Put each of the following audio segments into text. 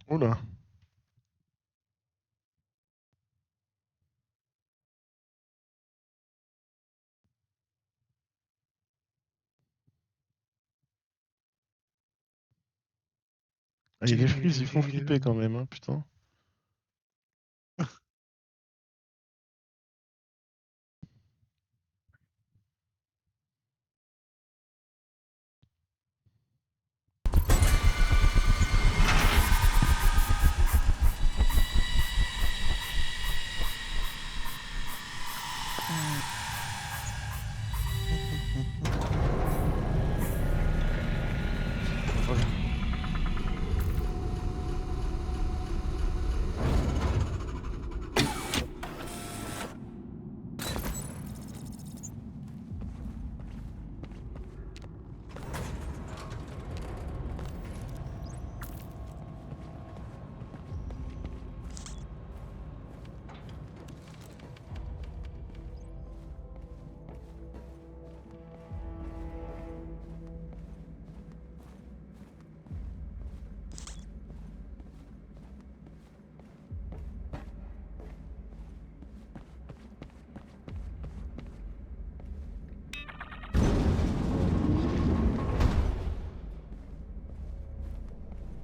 Oula. Ah, les frises, ils font flipper quand même, hein, putain.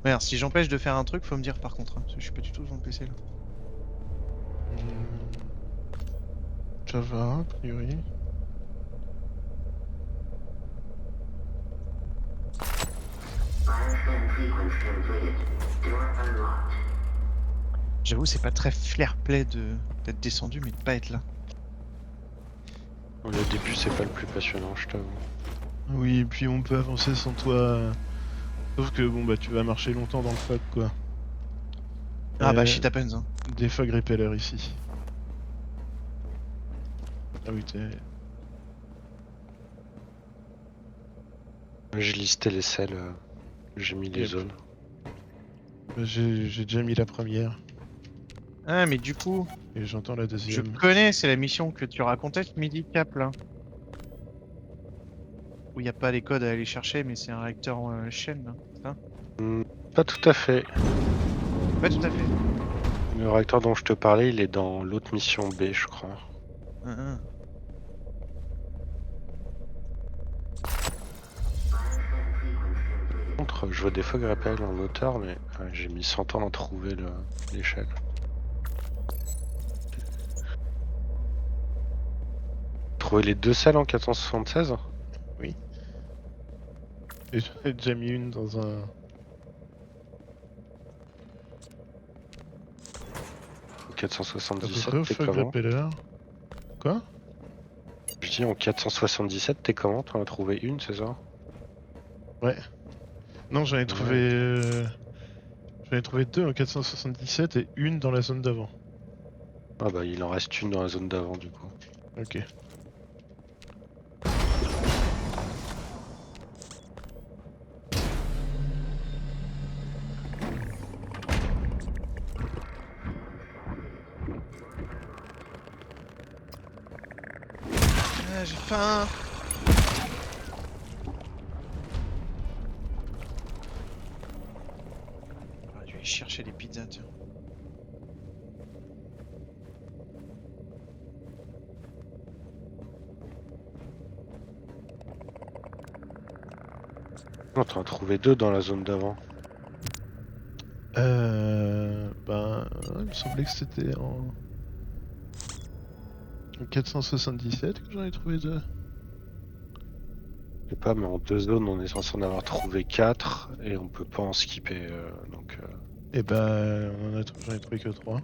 Merde, si j'empêche de faire un truc, faut me dire par contre, hein, parce que je suis pas du tout devant le PC là. Java, a priori. J'avoue, c'est pas très fair-play d'être descendu, mais de pas être là. Le début, c'est pas le plus passionnant, je t'avoue. Oui, et puis on peut avancer sans toi. Sauf que bon, bah tu vas marcher longtemps dans le fog, quoi. Ah bah shit happens, hein. Des fog repellers ici. Ah oui, t'es. J'ai listé les selles, j'ai mis les Yep. zones. Bah, j'ai déjà mis la première. Ah mais du coup, Et j'entends la je deuxième. connais, c'est la mission que tu racontais ce midi cap là. Où il n'y a pas les codes à aller chercher, mais c'est un réacteur chaîne, là, c'est ça? Pas tout à fait. Pas tout à fait. Le réacteur dont je te parlais, il est dans l'autre mission B, je crois. Hein. Par contre, je vois des fog rappels en hauteur, mais j'ai mis 100 ans à trouver l'échelle. Trouver les deux selles en 476 ? Oui. Et j'en ai déjà mis une dans un. En 477, t'es Refog comment ? repeller. Quoi? Je dis en 477, t'es comment ? T'en as trouvé une, c'est ça ? Ouais. Non, j'en ai Ouais. trouvé. J'en ai trouvé deux en 477 et une dans la zone d'avant. Ah bah il en reste une dans la zone d'avant du coup. Ok. Ah, j'ai faim. Ah, je vais aller chercher les pizzas, tiens. Non, t'en as trouvé deux dans la zone d'avant. Ben. Il me semblait que c'était en 477 que j'en ai trouvé deux. Je sais pas, mais en deux zones, on est censé en avoir trouvé 4 et on peut pas en skipper. Donc, Et ben, j'en ai trouvé que trois.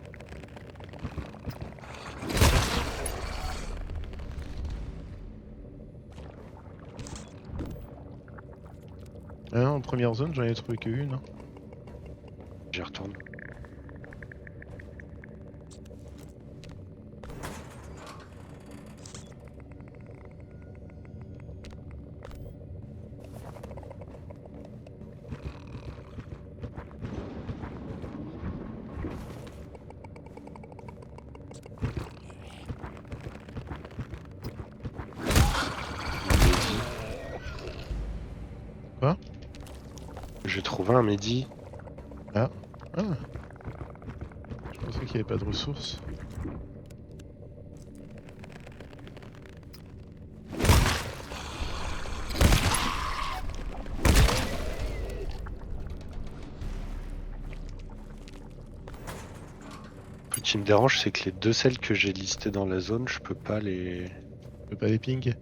Ah non, en première zone, j'en ai trouvé que une. Hein. j'y retourne. Quoi? J'ai trouvé un Mehdi. Ah. Ah. Je pensais qu'il n'y avait pas de ressources. Ce qui me dérange, c'est que les deux celles que j'ai listées dans la zone, je peux pas les... Tu peux pas les ping.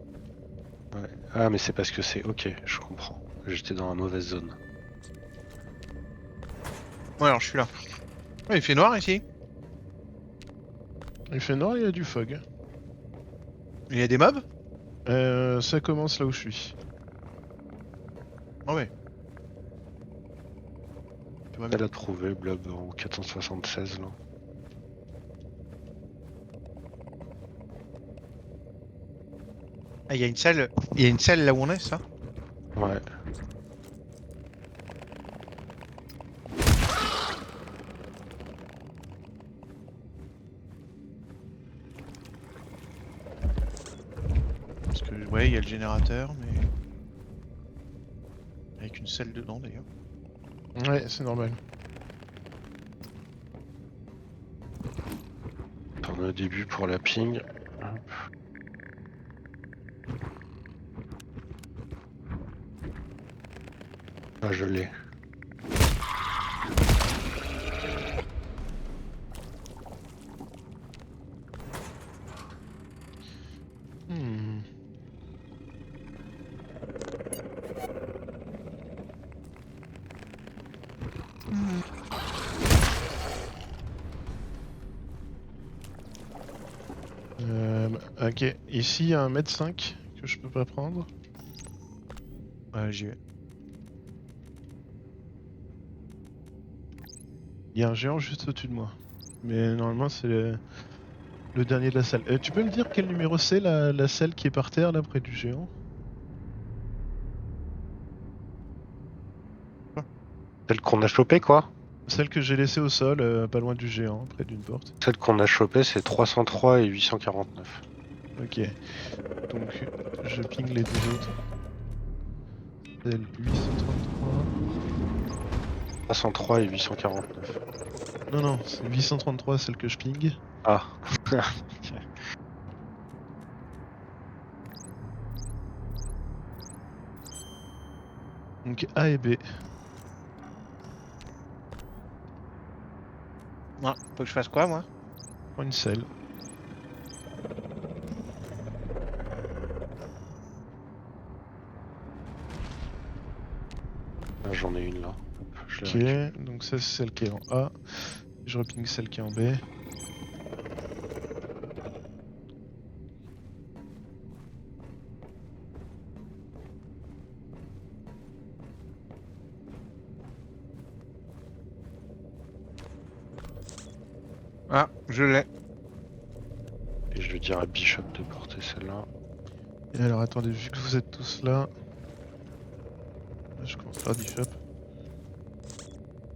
Ouais. Ah, mais c'est parce que c'est... Ok, je comprends. J'étais dans la mauvaise zone. Ouais, alors je suis là. Ouais, il fait noir ici. Il fait noir, il y a du fog. Il y a des mobs? Ça commence là où je suis. Ah ouais. Tout va bien. Elle a trouvé Blob en 476 là. Ah, il y a une salle. Il y a une salle là où on est, ça? Ouais. Parce que, ouais, il y a le générateur, mais. Avec une salle dedans d'ailleurs. Ouais, c'est normal. On a un début pour la ping. Hop. Ah, je l'ai. Hmm. Ok, ici il y a un mètre 5 que je peux pas prendre. Ouais, j'y vais. Il y a un géant juste au-dessus de moi. Mais normalement c'est le dernier de la salle. Tu peux me dire quel numéro c'est la salle qui est par terre là près du géant? Celle qu'on a chopée, quoi? Celle que j'ai laissée au sol, pas loin du géant, près d'une porte. Celle qu'on a chopée, c'est 303 et 849. Ok, donc je ping les deux autres. Celle 833. 303 et 849. Non, non, c'est 833 celle que je ping. Ah. Donc A et B. Ouais, faut que je fasse quoi, moi? Prends une selle. Ah, j'en ai une là. Hop, je Ok, l'ai récupérée. donc ça c'est celle qui est en A. Je reping celle qui est en B. Ah, je l'ai. Et je vais dire à Bishop de porter celle-là. Et alors attendez, vu que vous êtes tous là, je commence par Bishop.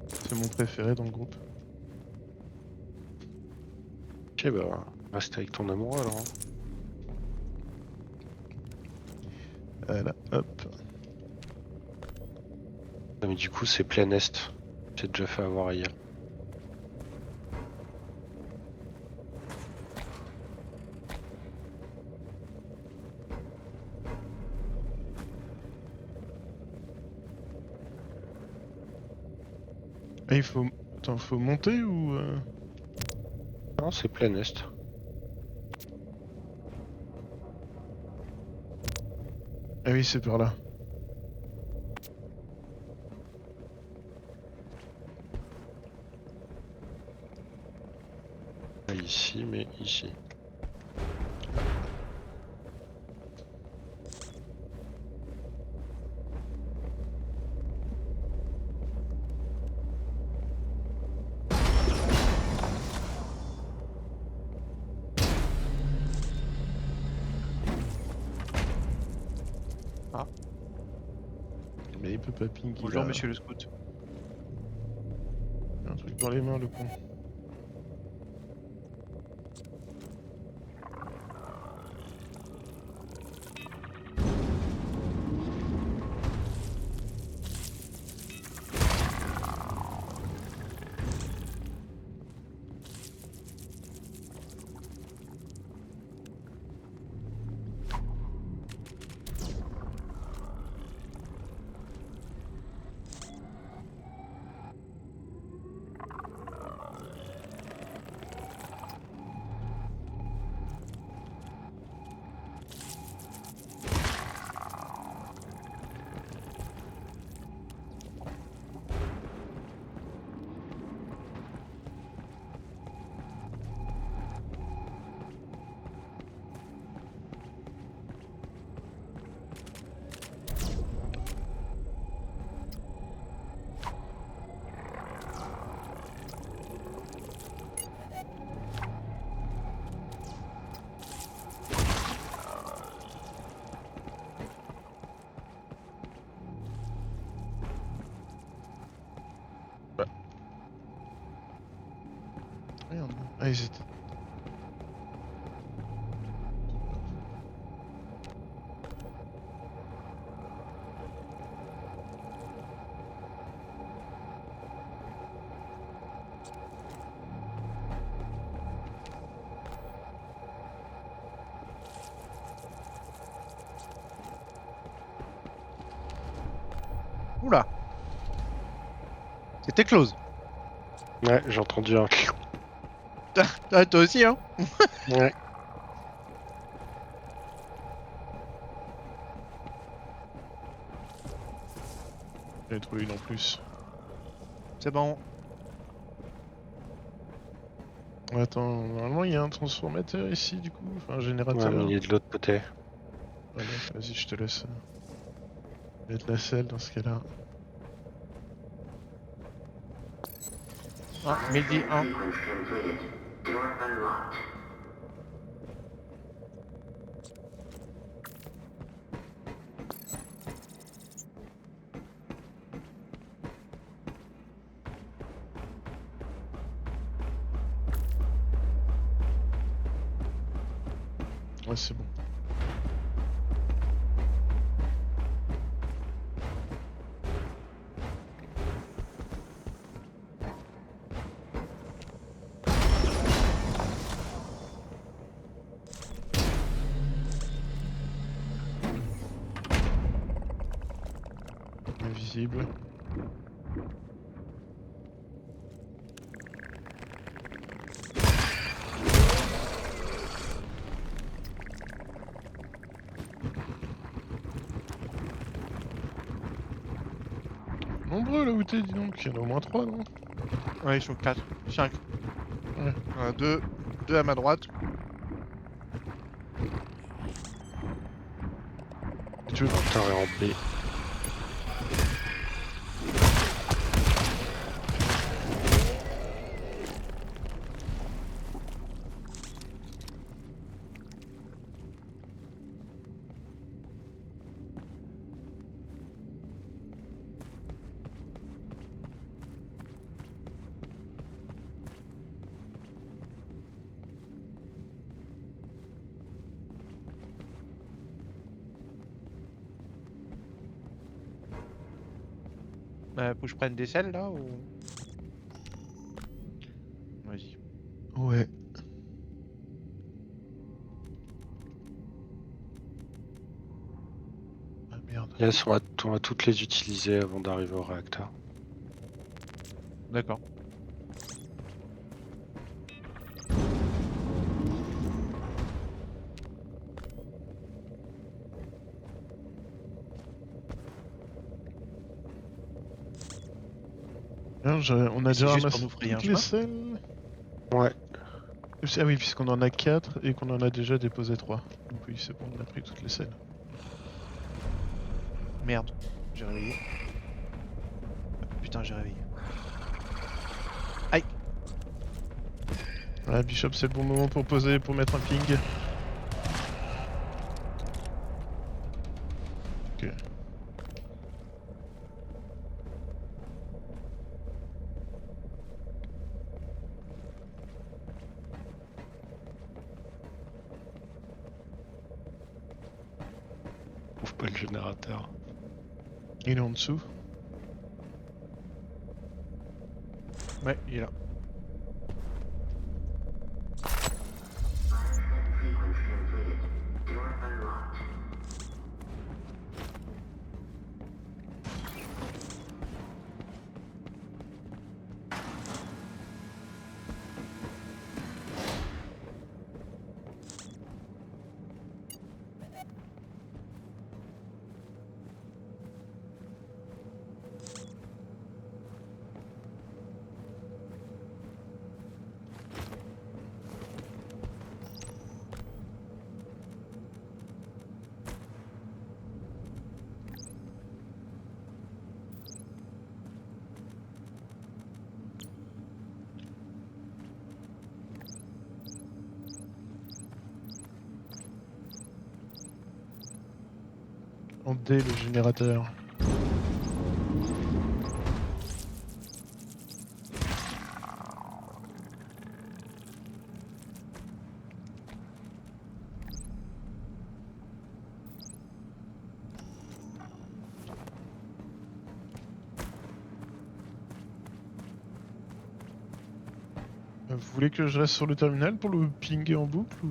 C'est mon préféré dans le groupe. Ok, bah, reste avec ton amoureux alors. Hein. Là, hop. Ah, mais du coup, c'est plein est. J'ai déjà fait avoir hier. Ah, il faut... Attends, faut monter ou... Non, c'est plein est. Ah oui, c'est par là. Pas ici, mais ici. Mais il peut pas ping. il Bonjour, a monsieur le scout. un truc dans les mains, le con. Ah, ils étaient. Oula. C'était close. Ouais, j'ai entendu un. Ah, toi aussi, hein. Ouais. J'avais trouvé une en plus. C'est bon. Attends, normalement il y a un transformateur ici du coup, enfin un Ouais, générateur. mais il est de l'autre côté. Voilà, vas-y, je te laisse mettre la selle dans ce cas-là. Ah, midi 1. Ouais, c'est bon. Invisible. Nombreux là où t'es, dis donc, il y en a au moins 3 non? Ouais, ils sont 4. 5. Ouais. 2 à ma droite. Et tu veux... L'inventaire est en B. Faut que je prenne des selles là ou. Vas-y. Ouais. Ah merde. Yes, on va toutes les utiliser avant d'arriver au réacteur. D'accord. Non, on a C'est déjà juste pour ramassé nous frayer un toutes les chemin. selles. Ouais. Ah oui, puisqu'on en a 4 et qu'on en a déjà déposé 3. Donc oui, c'est bon, on a pris toutes les selles. Merde. J'ai réveillé. Putain, j'ai réveillé. Aïe. Voilà, Bishop, c'est le bon moment pour poser, pour mettre un ping. Ok. Ouvre pas le générateur. Il est en dessous. Ouais, il est là. En D, le générateur. Vous voulez que je reste sur le terminal pour le pinguer en boucle ou...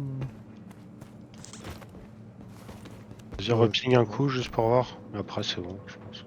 Vas-y, reping un coup juste pour voir. Mais après, c'est bon, je pense.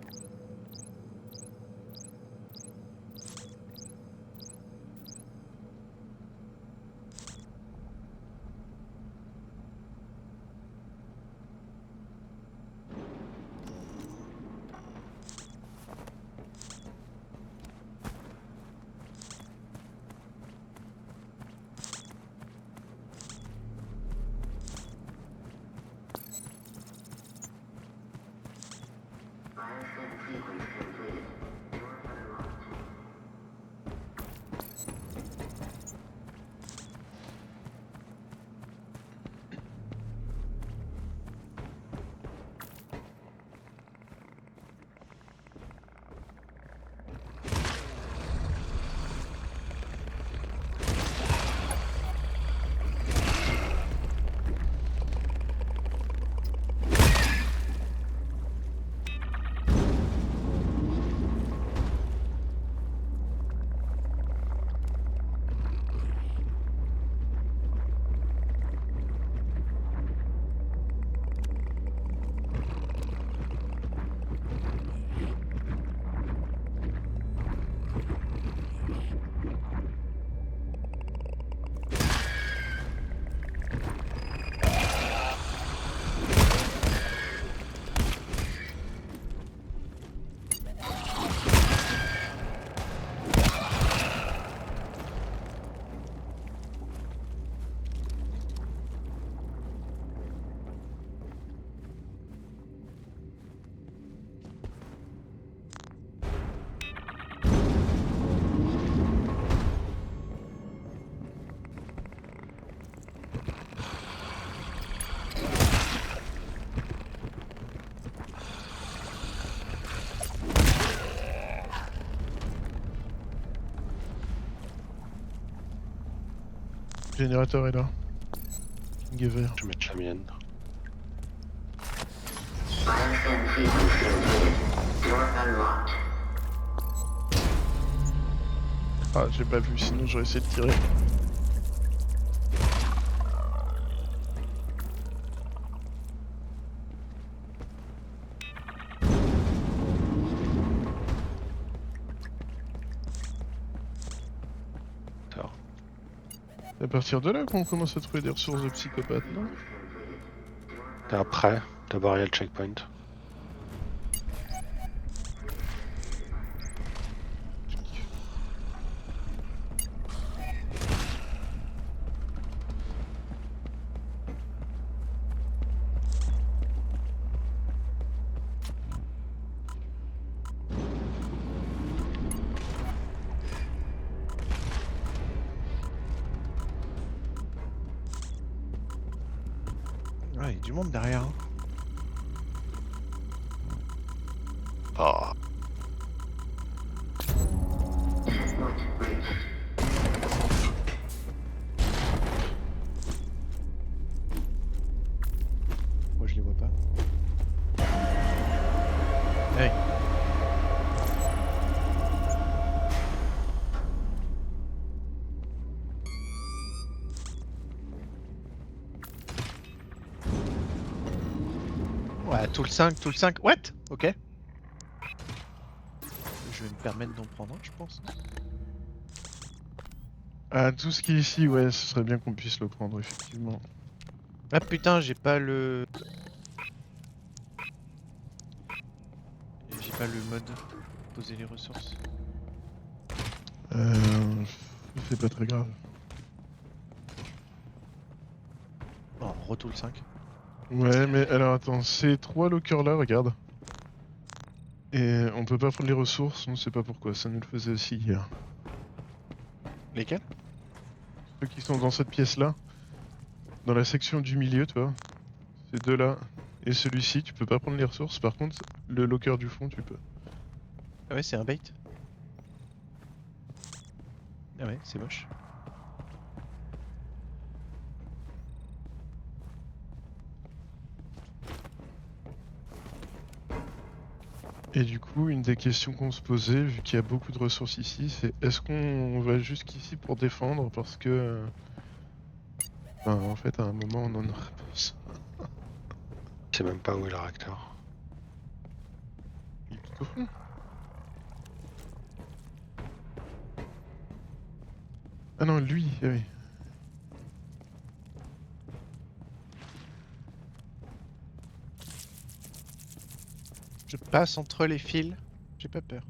Le générateur est là. Ping est vert. Je vais mettre la mienne. Bioscan sequence completed. Door unlocked. Ah, j'ai pas vu, sinon j'aurais essayé de tirer. Tard. C'est à partir de là qu'on commence à trouver des ressources de psychopathes, non? Et après, d'abord il y a le checkpoint. Ouais, il y a du monde derrière. Hein. Ah, Checkpoint reached. Moi je les vois pas. Hey. Ouais, tout le 5, tout le 5. What? Ok. Je vais me permettre d'en prendre un, je pense. Ah, tout ce qui est ici, ouais, ce serait bien qu'on puisse le prendre, effectivement. Ah putain, j'ai pas le... J'ai pas le mode. Poser les ressources. C'est pas très grave. Oh, retour le 5. Ouais, mais alors attends, ces trois lockers là, regarde. Et on peut pas prendre les ressources, on sait pas pourquoi, ça nous le faisait aussi hier. Lesquels? Ceux qui sont dans cette pièce là, dans la section du milieu, tu vois. Ces deux là, et celui-ci, tu peux pas prendre les ressources, par contre, le locker du fond, tu peux. Ah ouais, c'est un bait. Ah ouais, c'est moche. Et du coup, une des questions qu'on se posait, vu qu'il y a beaucoup de ressources ici, c'est est-ce qu'on va jusqu'ici pour défendre parce que... en fait, à un moment, on en aura besoin. Je sais même pas où est le réacteur. Il est tout au fond. Ah non, lui, ah oui. Je passe entre les fils. J'ai pas peur.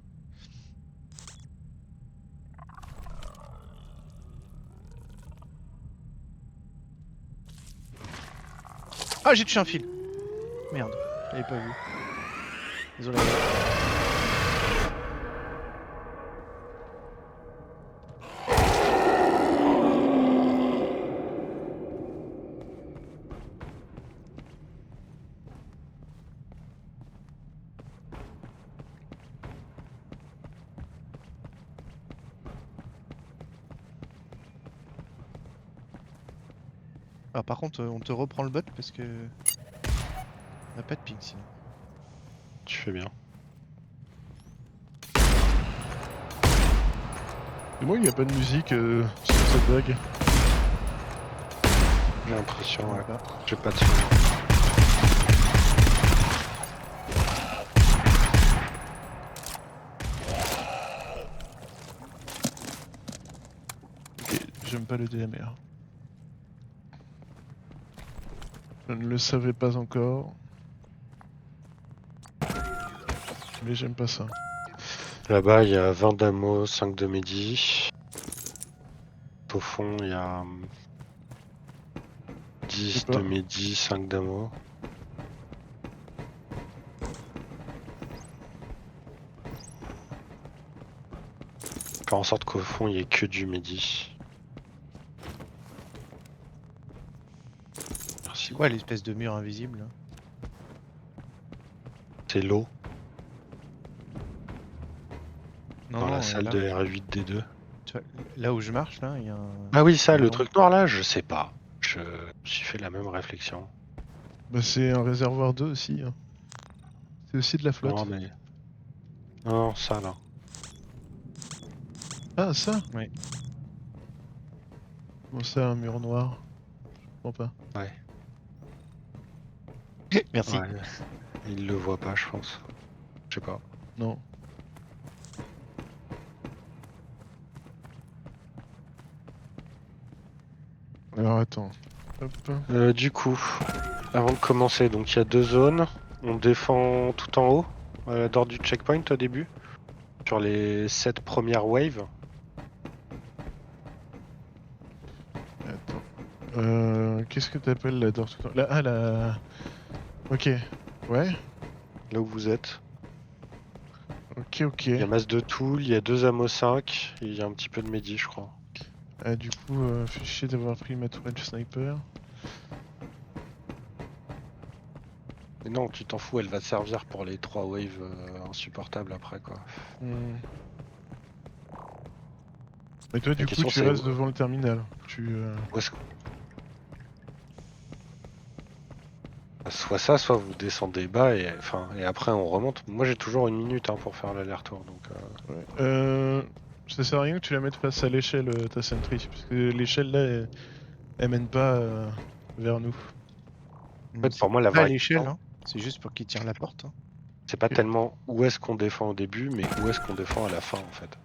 Ah, j'ai touché un fil. Merde, j'avais pas vu. Désolé. Ah, par contre, on te reprend le bot parce que... On a pas de ping sinon. Tu fais bien. Et moi, il n'y a pas de musique sur cette vague. J'ai l'impression, ouais. Bah, J'ai pas de son. Ok, j'aime pas le DMR. Je ne le savais pas encore. Mais j'aime pas ça. Là-bas, il y a 20 d'ammo, 5 de médi. Au fond, il y a 10 sais de pas. médi, 5 d'ammo. Faire en sorte qu'au fond, il n'y ait que du médi. Merci. c'est quoi l'espèce de mur invisible là? C'est l'eau Non, dans non, la salle là, de R8D2. tu vois, là où je marche, là, il y a un... Ah oui, ça, le Non. truc noir là, je sais pas. Je me suis fait la même réflexion. Bah, c'est un réservoir d'eau aussi. Hein. C'est aussi de la flotte. Non, mais. Non, ça là. Ah, ça Oui. Bon, ça, un mur noir. Je comprends pas. Ouais. Merci. Ouais. Il le voit pas, je pense. Je sais pas. Non. Alors, attends. Hop. Du coup, avant de commencer, donc il y a 2 zones. On défend tout en haut, à la door du checkpoint au début, sur les 7 premières waves. Attends. Qu'est-ce que t'appelles la door tout le temps là, ah, la... Ok. Ouais. Là où vous êtes. Ok, ok. Il y a masse de tool, il y a 2 ammo 5, et il y a un petit peu de médi, je crois. Ah, du coup, fait chier d'avoir pris ma tourelle sniper. Mais non, tu t'en fous, elle va te servir pour les 3 waves insupportables après, quoi. Hmm. Et toi, du coup, question, tu c'est restes où devant le terminal. Tu. Où est-ce que- Soit ça, soit vous descendez bas et, et après on remonte. Moi j'ai toujours 1 minute hein, pour faire l'aller-retour. Donc, Ouais. Ça sert à rien que tu la mettes face à l'échelle, ta sentry. Parce que l'échelle là, elle mène pas vers nous. En fait, pour moi, la Pas à vraie l'échelle, question, hein. C'est juste pour qu'il tire la porte. Hein. c'est pas Ok. tellement où est-ce qu'on défend au début, mais où est-ce qu'on défend à la fin en fait.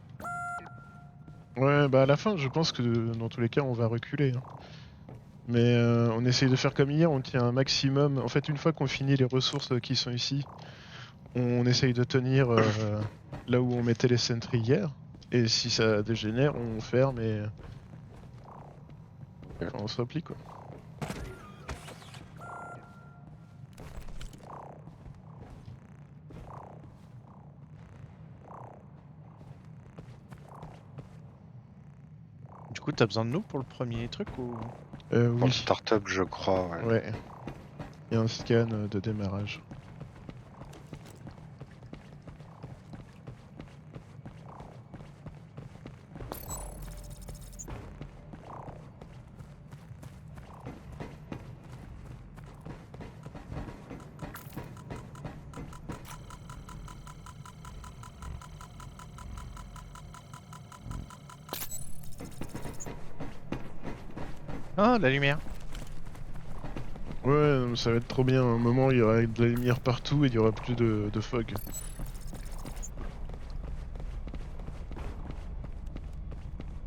Ouais, bah à la fin, je pense que dans tous les cas, on va reculer. Hein. Mais on essaye de faire comme hier, on tient un maximum. En fait, une fois qu'on finit les ressources qui sont ici, on essaye de tenir là où on mettait les sentries hier. Et si ça dégénère, on ferme et enfin, on se replie quoi. Du coup, t'as besoin de nous pour le premier truc ou... Pour le Oui, startup, je crois. Ouais. ouais. Il y a un scan de démarrage. Ah, la lumière. Ouais, non, ça va être trop bien. À un moment, il y aura de la lumière partout et il y aura plus de fog.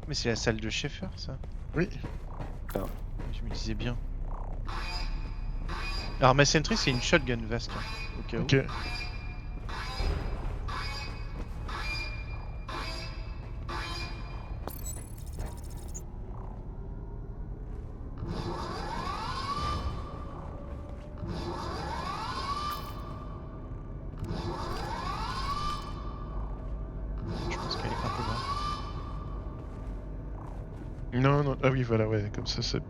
Mais c'est la salle de Schaeffer, ça. Oui. Je me disais bien. Alors ma sentry c'est une shotgun vaste, hein, au cas où. Ok. Je pense qu'elle est un peu loin. Non, non. Ah oui, voilà, ouais, comme ça, c'est.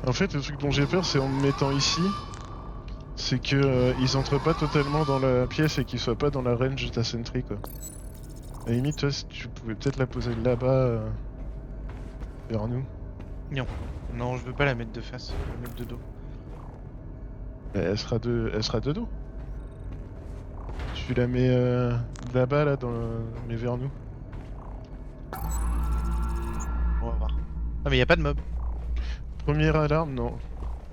En fait, le truc dont j'ai peur, c'est en me mettant ici, c'est que ils entrent pas totalement dans la pièce et qu'ils soient pas dans la range de ta sentry, quoi. À la limite, toi, si tu pouvais peut-être la poser là-bas, vers nous. Non, je veux pas la mettre de face, je veux la mettre de dos. Elle sera de dos. Tu la mets là-bas, là, mais vers nous. On va voir. Ah mais y a pas de mob. Première alarme, non.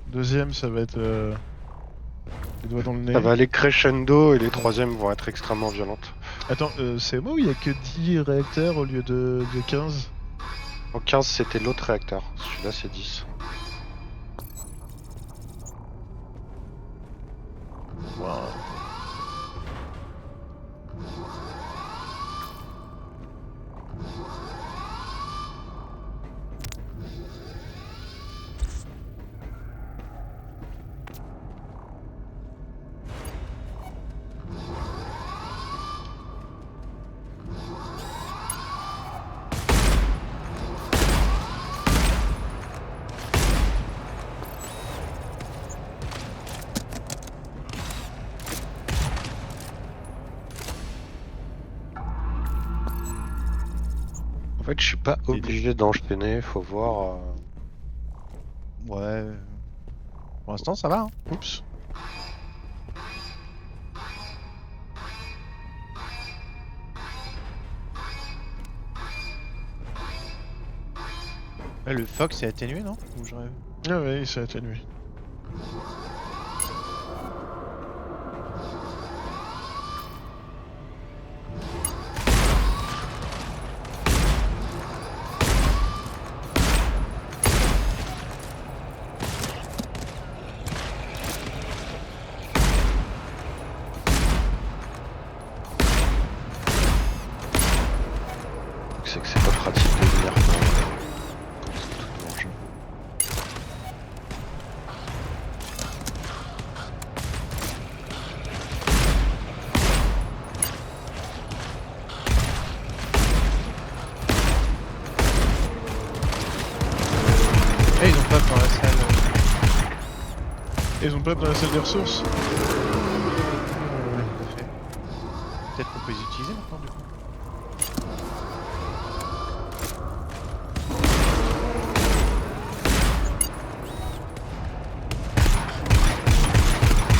Deuxième, ça va être les doigts dans le nez. Ça va aller crescendo et les troisièmes vont être extrêmement violentes. Attends, c'est moi où il y a que 10 réacteurs au lieu de 15? En 15 c'était l'autre réacteur, celui-là c'est 10. Waouh. En fait je suis pas obligé d'enchaîner, faut voir... Ouais. Pour l'instant ça va, hein. Oups. Là, le fog c'est atténué, non? Ou je rêve? Ah ouais, il s'est atténué. C'est que c'est pas pratique de venir quand c'est tout en jeu. Eh, ils ont pas dans la salle. Et ils ont pas dans la salle des ressources? Tout à fait. Peut-être qu'on peut les utiliser maintenant du coup.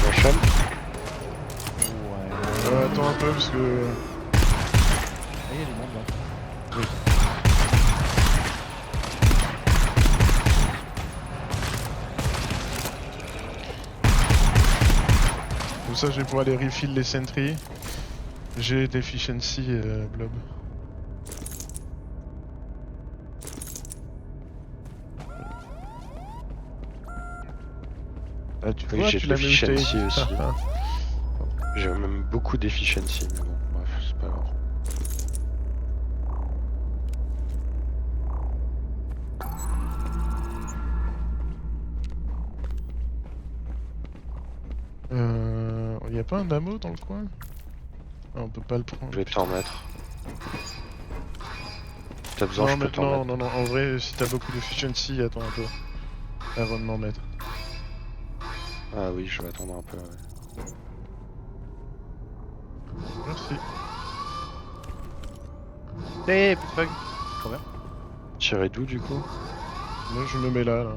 J'enchaîne. Ouais. Attends un peu parce que. Ah, y a du monde là. Oui. Comme ça, je vais pouvoir aller refill les sentries. J'ai d'efficiency blob. Ah, tu Oui, vois, j'ai tu de l'as mis où je t'ai l'efficiency dit. aussi. J'ai même beaucoup d'efficiency, mais bon, bref, c'est pas grave. Y a pas un ammo dans le coin? Ah, on peut pas le prendre. Je vais t'en mettre. Si t'as besoin, Non, je peux mais t'en non, mettre. non, non, en vrai, si t'as beaucoup d'efficiency, attends un peu. Avant de m'en mettre. Ah oui, je vais attendre un peu. Ouais. Merci. Eh, plus de fog. Trop bien. Tirer d'où du coup? Moi, je me mets là, là.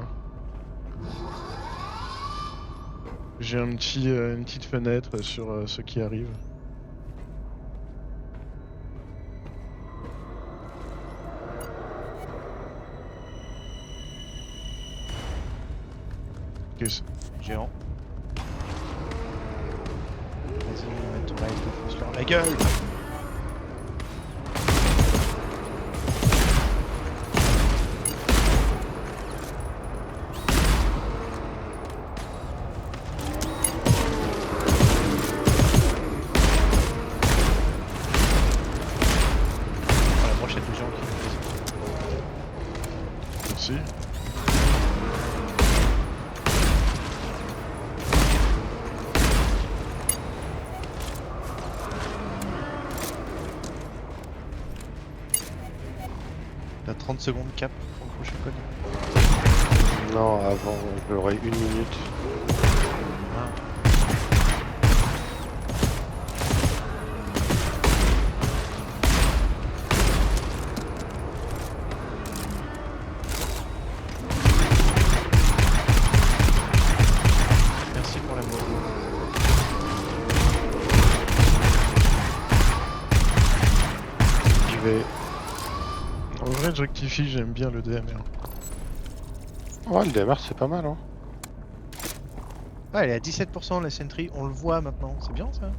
J'ai une petite fenêtre sur ceux qui arrivent. Qu'est-ce- Géant. Vas-y, mets ton live de fonce leur la gueule. Ah, la prochaine des gens qui Merci. T'as 30 secondes cap pour le prochain code. Non, avant, j'aurais 1 minute. Ah. Merci pour la mort. Je vais. En vrai, je rectifie, j'aime bien le DMR. Ouais, le DMR c'est pas mal, hein. Ah, elle est à 17% la Sentry, on le voit maintenant, c'est bien ça.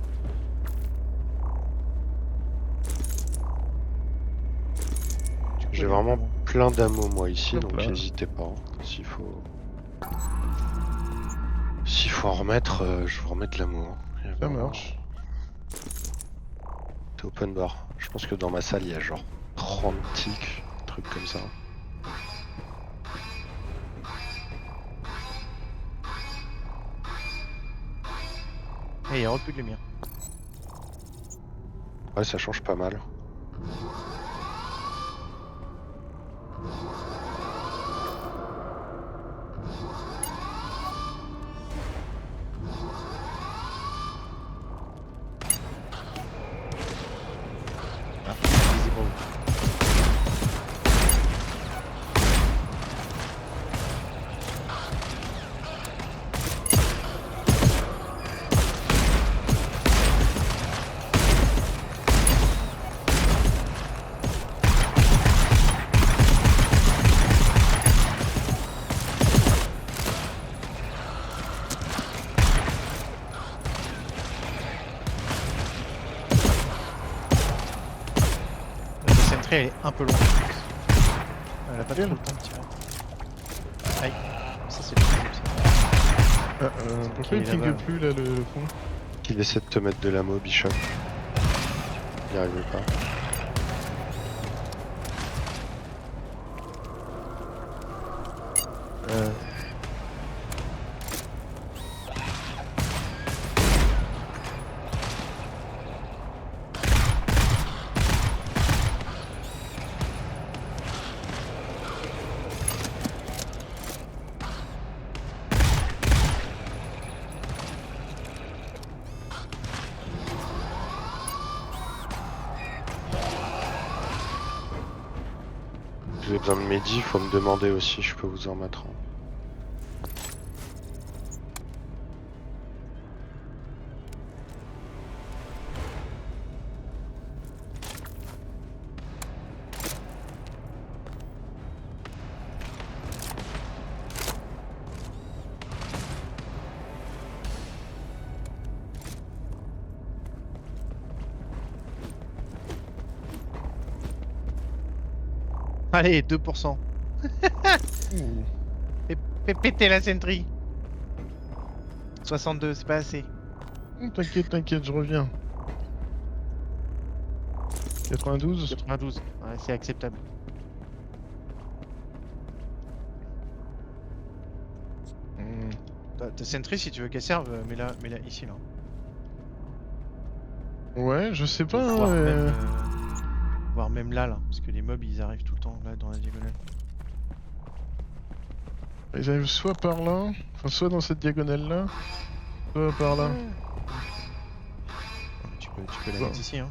Du coup, J'ai elle est un vraiment peu loin. plein d'ammo moi ici, Hop donc là. n'hésitez pas. Hein, s'il faut. S'il faut en remettre, je vous remets de l'ammo. Hein. Il y a Ça vraiment- marche. C'est open bar. Je pense que dans ma salle il y a genre 30 tics, trucs comme ça. Et il n'y aura plus de lumière. Ouais, ça change pas mal. Ah, visible. La Sentry elle est un peu loin. Elle a pas trop le temps de tirer. Aïe, ça c'est le deuxième, ça. Pourquoi il est ping là-bas. plus là le pont? Il essaie de te mettre de l'ammo, Bishop. Il n'y arrive pas. Vous avez besoin de Mehdi, faut me demander aussi, je peux vous en mettre un. Allez, 2%. Ouh. Fais péter la Sentry. 62, c'est pas assez. T'inquiète, t'inquiète, je reviens. 92. 92, ouais, c'est acceptable. Hmm. Ta Sentry, si tu veux qu'elle serve, mets-la ici là. Ouais, je sais pas. Voire, hein, voire même là, parce que les mobs ils arrivent tout le temps là dans la diagonale. Ils arrivent soit par là, enfin soit dans cette diagonale là, soit par là. Tu peux la Bon. mettre ici, hein.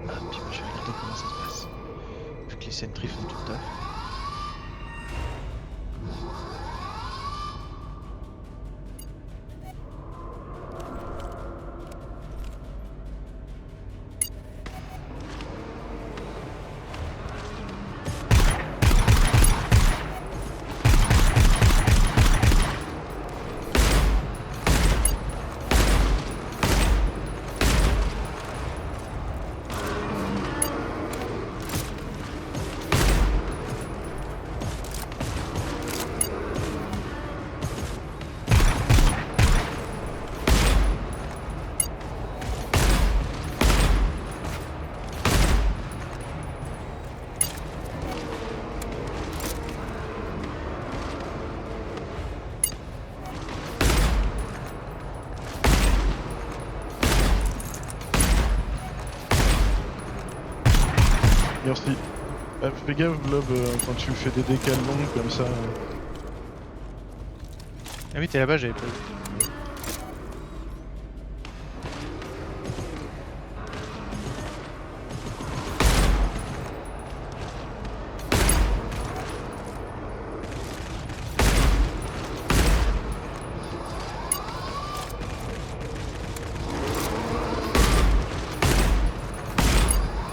Ah, puis moi je vais regarder comment ça se passe. Vu que les sentries font tout le taf. Merci. Fais gaffe, Blob, quand tu fais des décales longues comme ça. Ah oui, t'es là-bas, j'avais pas vu.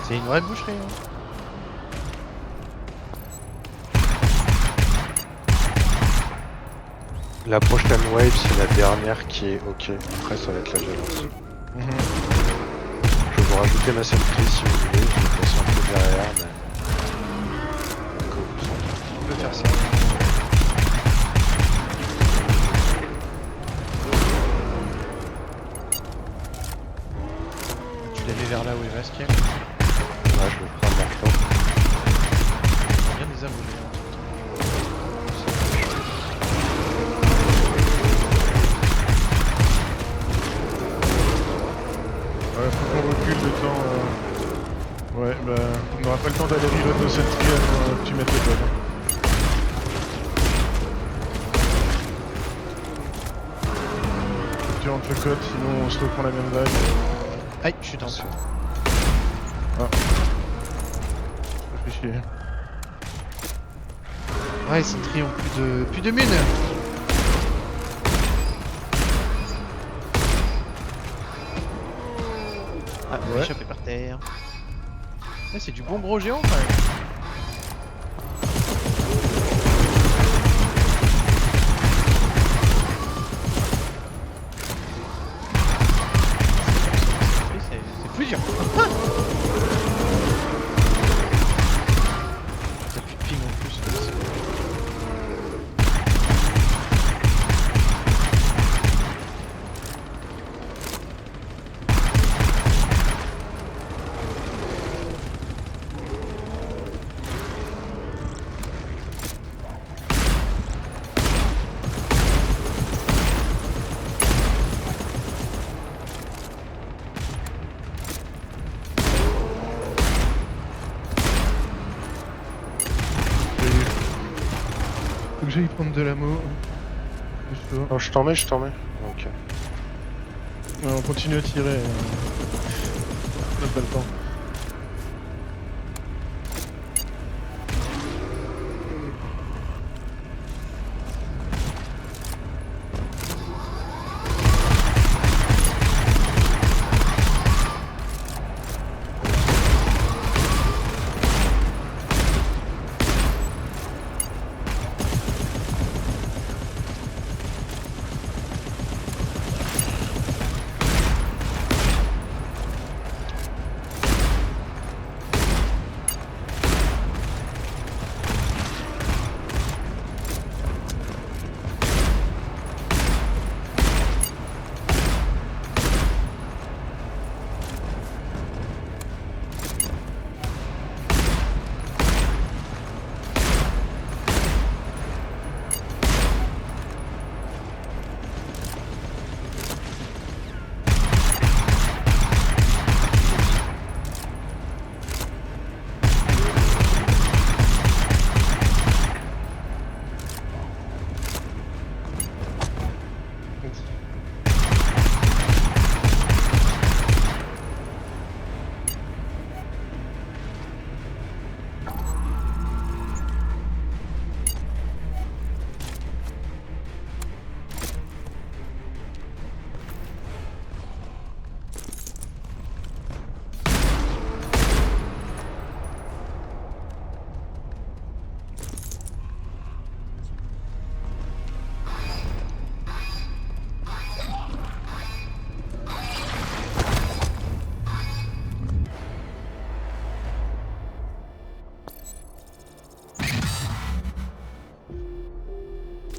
C'est une vraie boucherie. Hein. La prochaine wave, c'est la dernière qui est ok. Après, ça va être la violence. Mhm. Je vais vous rajouter ma sentry si vous voulez. Je vais passer un peu derrière, mais. Go. On peut faire ça. Tu l'avais vers là où est Vasquez. Ouais, je vais prendre maintenant. Bien des âmes, hein. Ouais, faut qu'on recule le temps. Ouais, bah, on n'aura pas le temps d'aller reload nos sentry avant que tu mettes les bonnes. Tu rentres le code, sinon on se reprend la même vague. Aïe, je suis dans ce. Ça fait chier. Ouais, Sentry ont plus de mune. Ah, Ouais. échappé par terre. Ah, c'est du bon gros géant quand même. C'est plus dur. T'as plus de ping en plus. Faut que j'aille prendre de l'ammo. Juste là. Non, je t'en mets. Ok. Ouais, on continue à tirer. On n'a pas le temps.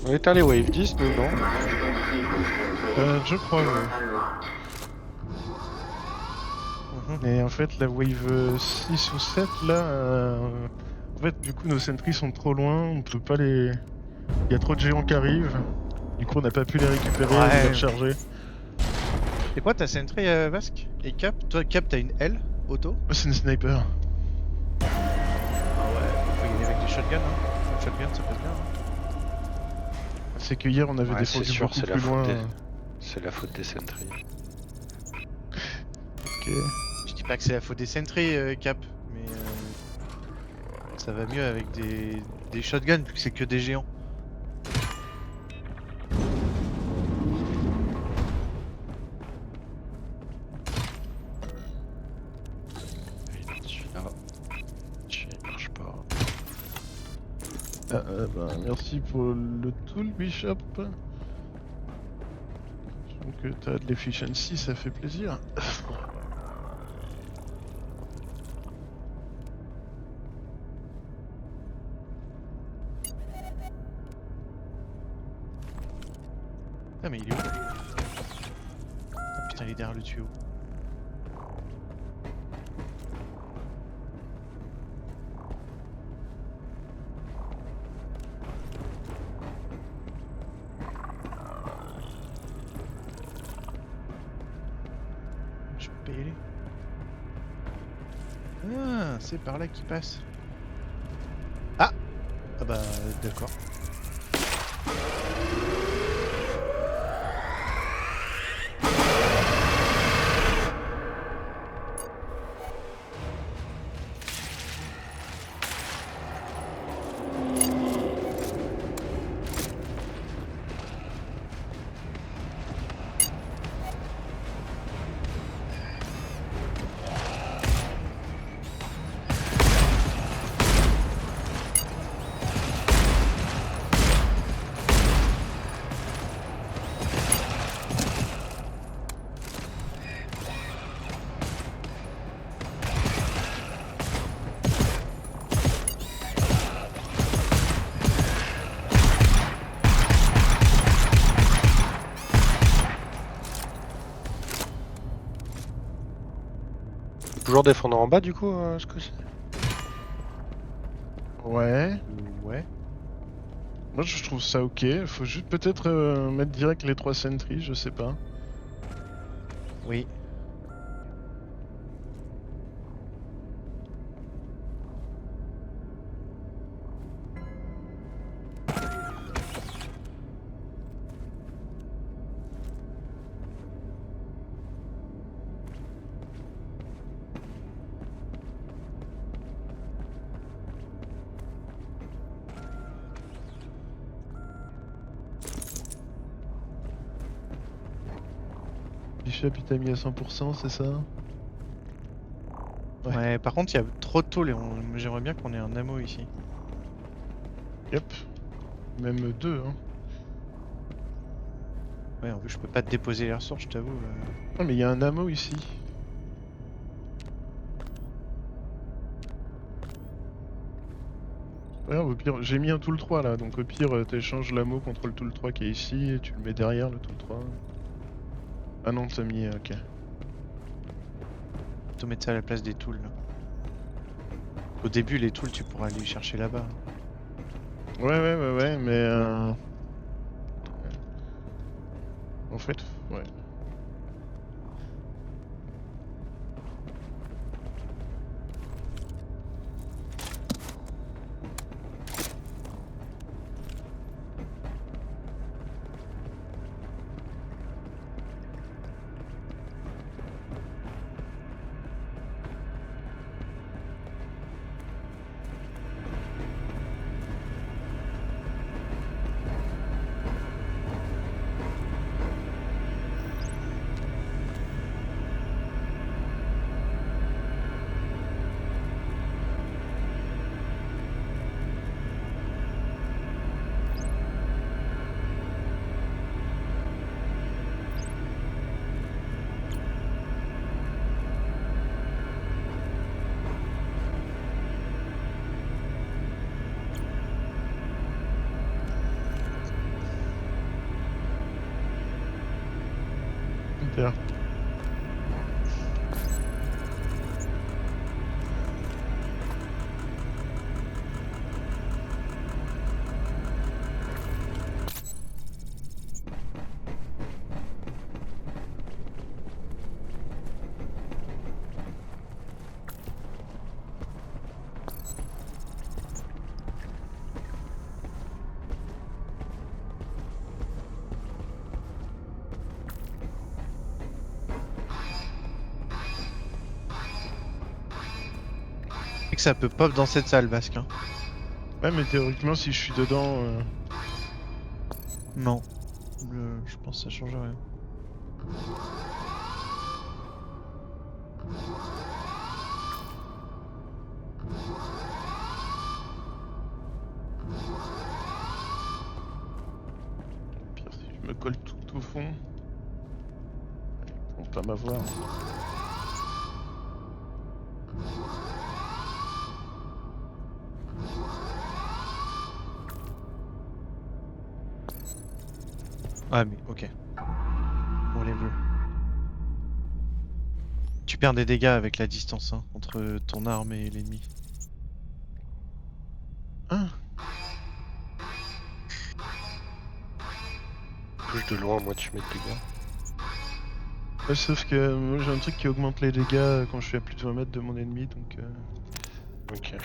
On est allé wave 10, nous, non? Je crois, ouais. Et en fait, la wave 6 ou 7, là, en fait, du coup, nos sentries sont trop loin, on peut pas les... Il y a trop de géants qui arrivent, du coup, on n'a pas pu les récupérer ou Ouais. les recharger. C'est quoi ta sentry Vasque? Et Cap? Toi, Cap, t'as une L auto? Oh, c'est une sniper. shotgun, hein. Le shotgun, ça passe bien. Hein. C'est que hier on avait Ouais, c'est défendu sûr, beaucoup c'est la plus faute loin. des... C'est la faute des sentries. Ok. Je dis pas que c'est la faute des sentries, Cap, mais ça va mieux avec des shotguns, vu que c'est que des géants. Celui-là, il marche pas. Bah, merci pour le tool, Bishop. Donc t'as de l'efficiency, ça fait plaisir. Ah, mais il est où? Ah, putain, il est derrière le tuyau. Je peux pas y aller. Ah, c'est par là qu'il passe. Ah! Ah bah, d'accord. Toujours défendre en bas du coup, ce que c'est. Ouais. Ouais. Moi je trouve ça ok. Faut juste peut-être mettre direct les 3 sentries, je sais pas. Oui. Bishop il t'a mis à 100%, c'est ça? Ouais. Ouais, par contre, il y a trop de tôles et j'aimerais bien qu'on ait un ammo ici. Yep. Même 2, hein. Ouais, en plus, je peux pas te déposer les ressources, je t'avoue. Ah mais il y a un ammo ici. Ouais, au pire, j'ai mis un tool 3 là, donc au pire t'échanges l'ammo contre le tool 3 qui est ici et tu le mets derrière le tool 3. Ah non, t'as mis... ok. Plutôt mettre ça à la place des tools. Là. Au début, les tools, tu pourras aller les chercher là-bas. Ouais, mais... En fait, ouais. Super. que ça peut pop dans cette salle, Basque. Hein. Ouais, mais théoriquement, si je suis dedans. Non. Je pense que ça change rien. Pire, si je me colle tout au fond. Ils vont pas m'avoir. Ah mais ok. Bon les bleus. Tu perds des dégâts avec la distance hein, entre ton arme et l'ennemi. Ah, Touche de loin, moi tu mets de dégâts. ouais, sauf que moi j'ai un truc qui augmente les dégâts quand je suis à plus de 20 mètres de mon ennemi, donc. Ok.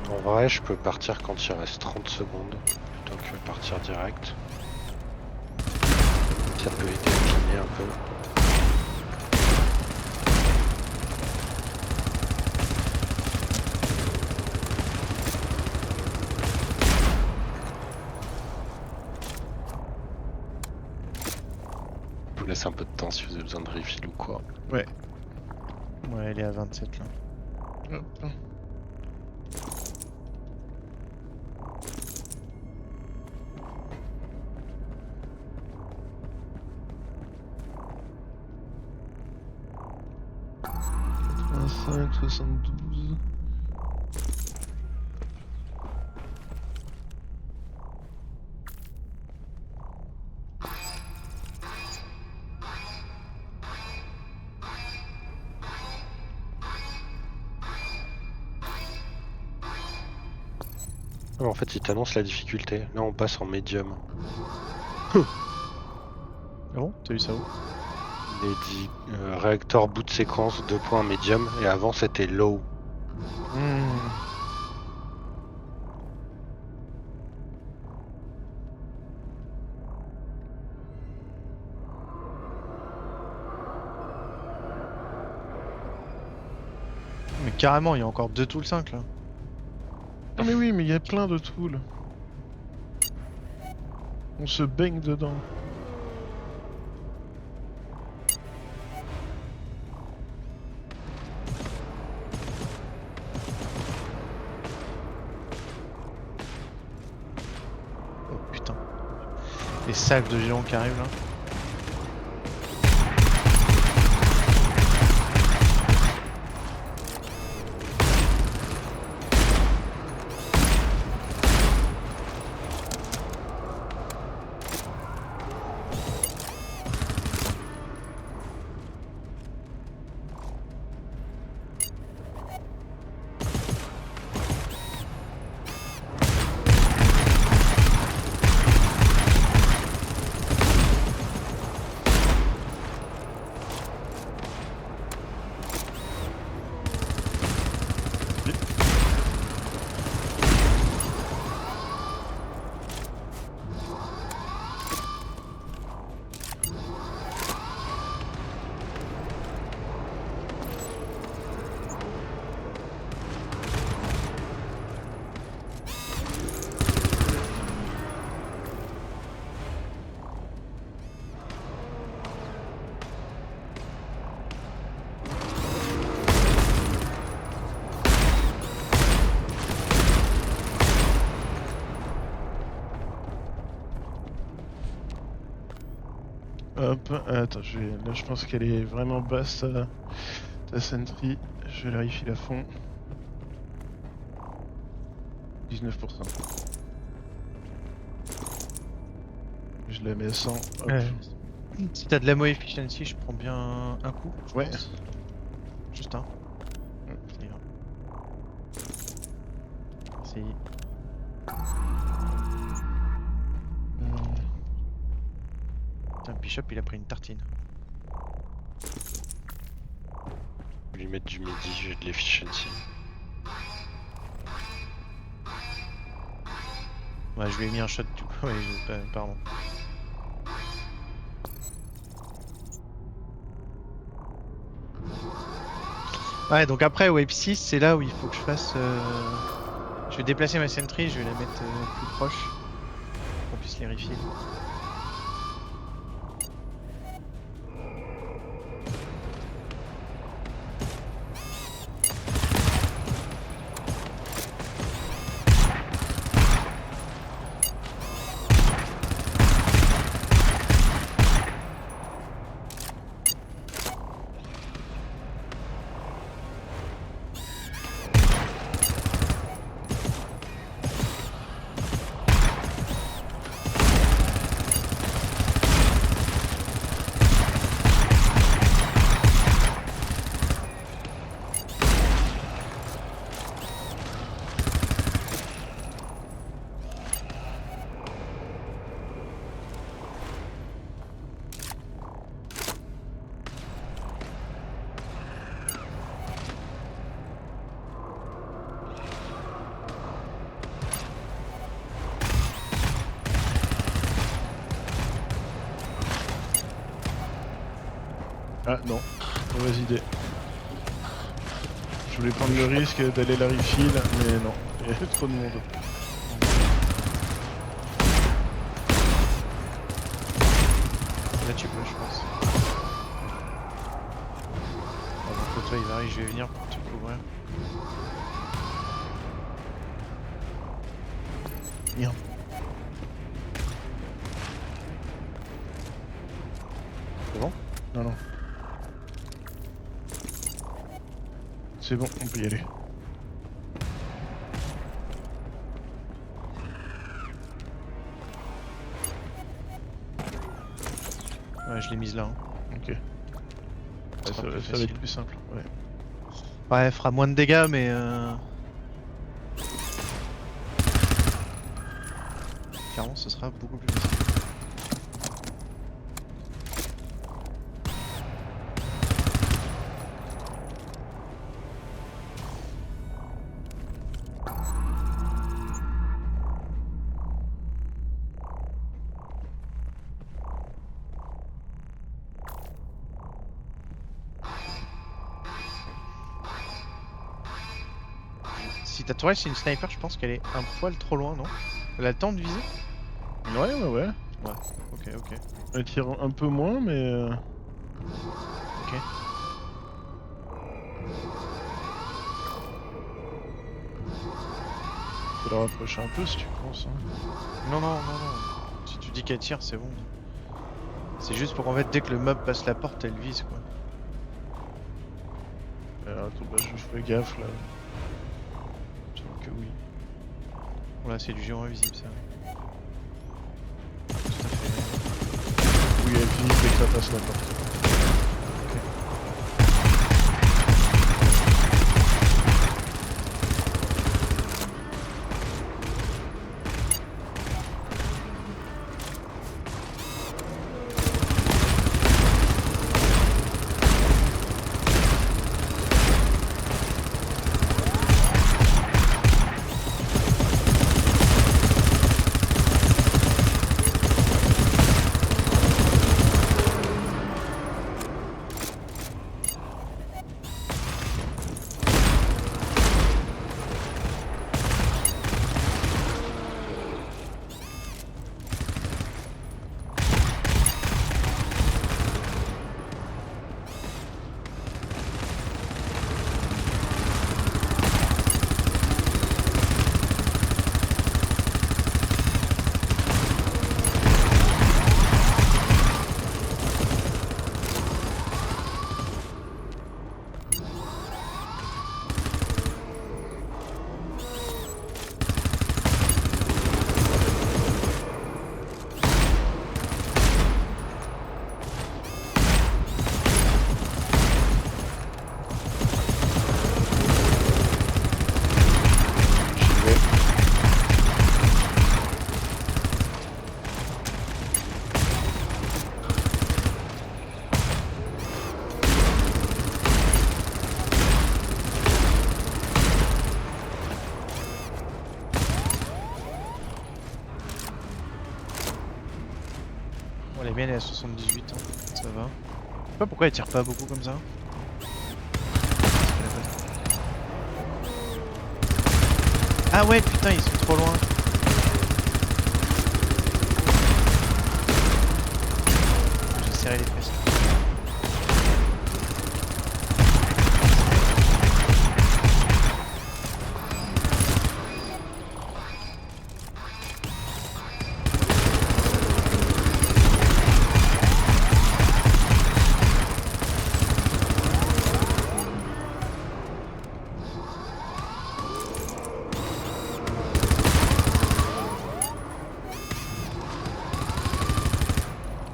En vrai, je peux partir quand il reste 30 secondes plutôt que partir direct. Ça peut aider à cligner un peu. Je vous laisse un peu de temps si vous avez besoin de refill ou quoi. Ouais, elle est à 27 là. Hop. « 72. Ah, en fait, il t'annonce la difficulté. Là, on passe en médium. Ah bon? T'as eu ça où? Il est dit réacteur bout de séquence 2 points médium et avant c'était low. Mais carrément, il y a encore 2 tools 5 là. Ah mais oui, mais il y a plein de tools. On se baigne dedans. Oh putain. Des salves de géants qui arrivent là. Hop, attends, là je pense qu'elle est vraiment basse ta sentry. Je vérifie la fond. 19%. Je la mets à 100. Hop. Si t'as de l'ammo efficiency, je prends bien un coup. Je Ouais. pense. Juste un. Ça ira. Merci. Putain, Bishop il a pris une tartine. Je vais lui mettre du midi, j'ai de l'efficiency. Ouais, je lui ai mis un shot du coup. Ouais, pardon. Ouais, donc après Wave 6, c'est là où il faut que je fasse. Je vais déplacer ma sentry, je vais la mettre plus proche. Pour qu'on puisse les refill. Ah non, mauvaise idée. Je voulais prendre le risque d'aller la refill, mais non, il y avait trop de monde. Là tu peux, je pense. Avant que toi il arrive, je vais venir pour te couvrir. Merde. C'est bon? Non, non. C'est bon, on peut y aller. Ouais, je l'ai mise là. Hein. Ok. Ouais, Ce ça sera plus va être facile. plus simple. Ouais. Ouais, elle fera moins de dégâts, mais clairement, ce sera beaucoup plus facile. Si ta tourelle c'est une sniper, je pense qu'elle est un poil trop loin, non? Elle a le temps de viser? Ouais, ouais, ouais. Ok, ok. Elle tire un peu moins, mais... Ok. Faut la rapprocher un peu si tu penses. Hein. Non, non, non, non. Si tu tu dis qu'elle tire, c'est bon. C'est juste pour qu'en fait, dès que le mob passe la porte, elle vise quoi. Attends, bah, je ferai gaffe là. Je sens que oui. Voilà, c'est du géant invisible ça. Tout à fait. Oui, elle vise dès que ça passe la porte. Bon, les miennes elle est à 78, hein. Ça va. Je sais pas pourquoi elle tire pas beaucoup comme ça. Ah ouais, putain, ils sont trop loin. J'ai serré les fesses.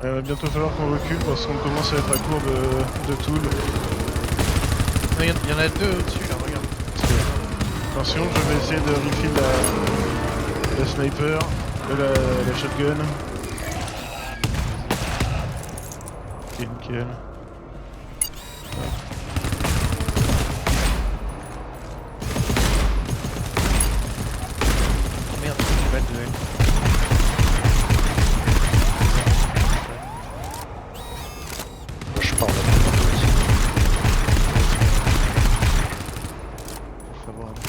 Il va bientôt falloir qu'on recule parce qu'on commence à être à court de tools. Non, il y en a deux au-dessus là, regarde. Attention, je vais essayer de refill la sniper, la shotgun. Ok, nickel. Merde, j'ai pas de duel. Moi, je pars là. Favorable.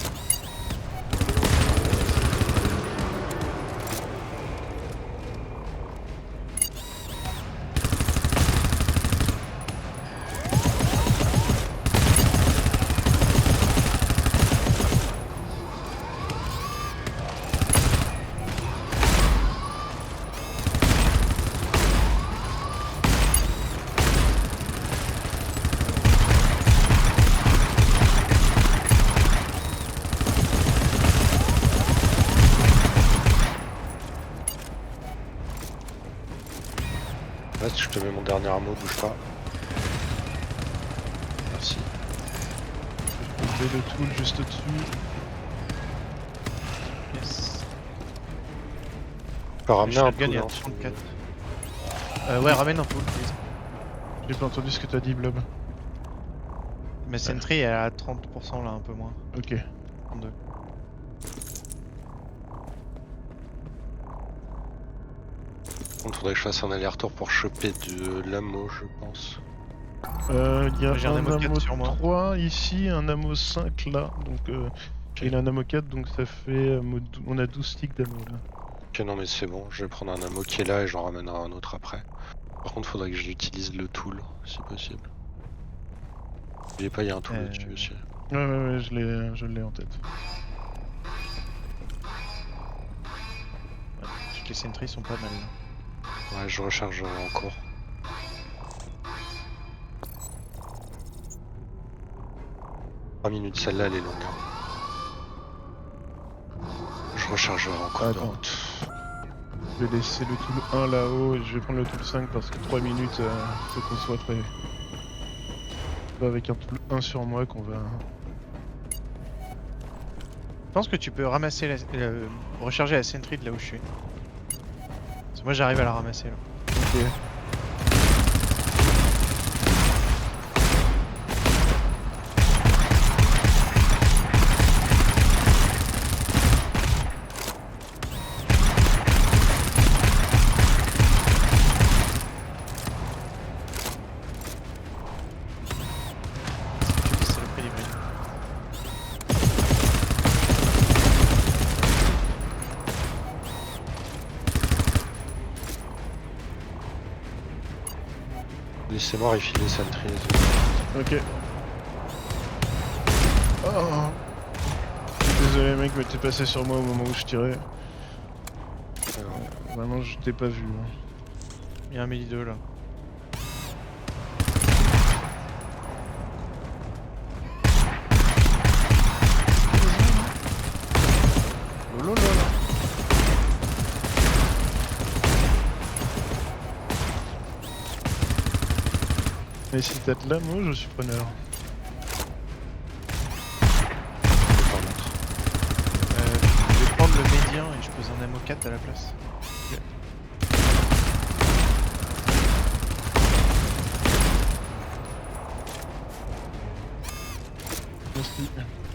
Là, je te mets mon dernier armeau, bouge pas. Merci. Je vais le tool juste au-dessus. Yes. Tu peux ramener Le un shotgun, peu il y a hein, 34. Ouais, ramène un peu, please. J'ai pas entendu ce que t'as dit, Blob. Mais Sentry elle est à 30% là, un peu moins. Ok. 32. Il faudrait que je fasse un aller-retour pour choper de l'ammo, je pense. Il y a J'ai un un ammo 4 ammo sur moi. 3 ici, un ammo 5 là. Donc il a un ammo 4, donc ça fait... on a 12 sticks d'ammo là. Ok, non mais c'est bon, je vais prendre un ammo qui est là et j'en ramènerai un autre après. Par contre, faudrait que j'utilise le tool, si possible. N'oubliez pas, il y a un tool dessus aussi. Ouais, je l'ai en tête. Ouais, toutes les Sentry sont pas mal là. Ouais, je recharge en cours. Trois minutes, celle-là elle est longue. Hein. Je rechargerai en cours de Attends. route. Je vais laisser le tool 1 là-haut et je vais prendre le tool 5 parce que 3 minutes, faut qu'on soit prêt. C'est pas avec un tool 1 sur moi qu'on va... Je pense que tu peux ramasser recharger la sentry de là où je suis. Parce que moi j'arrive à la ramasser là. Ok. C'est le prix du prix. Laissez-moi refiler sentry. Ok. Oh. Désolé mec, mais t'es passé sur moi au moment où je tirais. Vraiment, je t'ai pas vu. Hein. Il y a un Meli 2 là. Lolo là. Mais si t'as de là, moi je suis preneur. Je vais prendre le médian et je pose un ammo 4 à la place. Merci.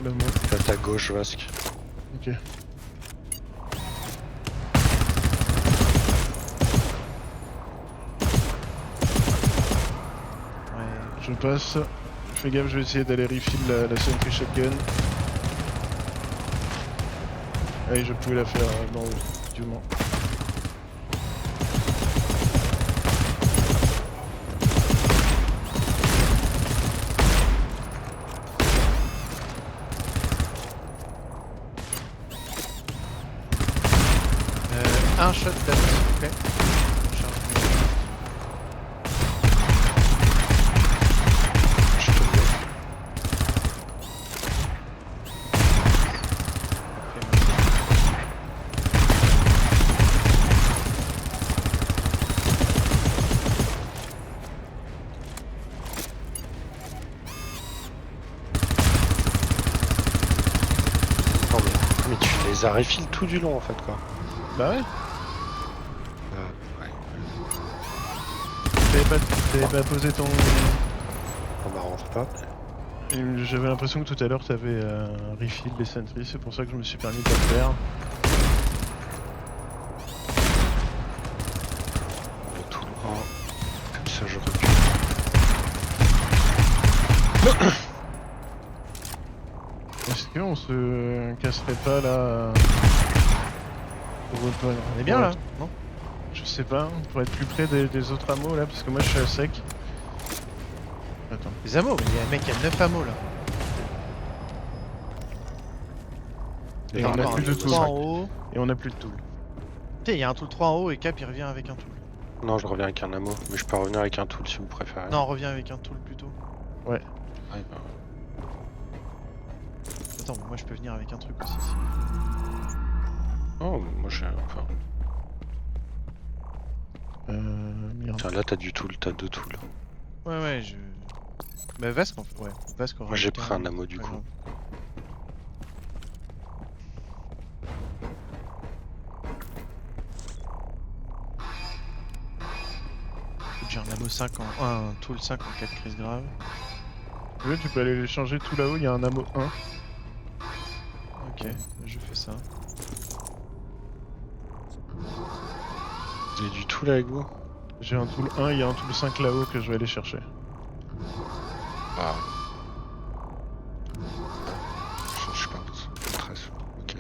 Là, moi. À ta gauche, Vasque. Ok. Ouais. Je passe. Fais gaffe, je vais essayer d'aller refill la sentry shotgun. Allez, je pouvais la faire dans le du moins. Un shot d'ammo s'il vous plaît. Charge le- Je te le mets. Ok, merci. Non, mais tu les as refill tout du long en fait quoi. Bah ouais. Ouais. T'avais pas posé ton... On m'arrange pas. J'avais l'impression que tout à l'heure t'avais refill les sentries, c'est pour ça que je me suis permis de le faire. Le tool 1. Comme ça je recule. Est-ce qu'on se casserait pas là On est bien là, non? Je sais pas, pour être plus près des autres hameaux là, parce que moi je suis à sec. Attends. Les hameaux, mais il y a un mec qui a 9 hameaux là. Et on a encore plus un de tool tool. 3 en haut. Et on a plus de tool. Tu sais, il y a un tool 3 en haut et Cap il revient avec un tool. Non, je reviens avec un ammo, mais je peux revenir avec un tool si vous préférez. Non, revient avec un tool plutôt. Ouais, bah, Attends, mais moi je peux venir avec un truc aussi. oh, moi j'ai. Enfin, Merde. tiens, là t'as du tool, t'as deux tools. Ouais, ouais, je. Bah, Vasque en fait, ouais. Vasque aura Moi j'ai le temps, pris un ammo du pas coup. grave. J'ai un ammo 5 en. Un tool 5 en cas de crise grave. Tu veux, tu peux aller les changer tout là-haut, il y a un ammo 1. Ok, je fais ça. Vous avez du tool avec vous? J'ai un tool 1, il y a un tool 5 là-haut que je vais aller chercher. Ah. Je pense. 13. Ok.